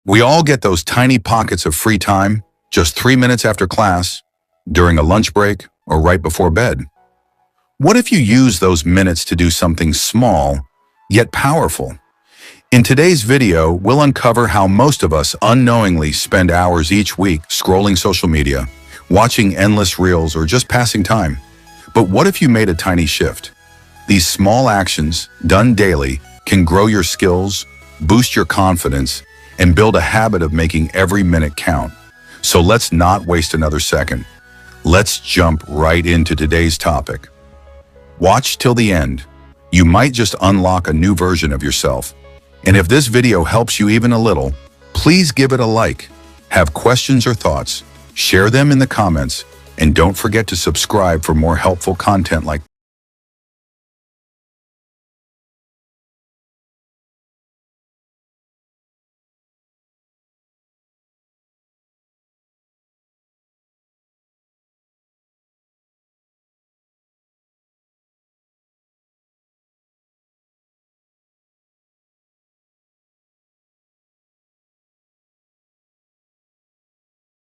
We all get those tiny pockets of free time, just 3 minutes after class, during a lunch break, or right before bed. What if you use those minutes to do something small, yet powerful? In today's video, we'll uncover how most of us unknowingly spend hours each week scrolling social media, watching endless reels, or just passing time. But what if you made a tiny shift? These small actions, done daily, can grow your skills, boost your confidence, and build a habit of making every minute count. So let's not waste another second. Let's jump right into today's topic. Watch till the end. You might just unlock a new version of yourself. And if this video helps you even a little, please give it a like. Have questions or thoughts? Share them in the comments, and don't forget to subscribe for more helpful content like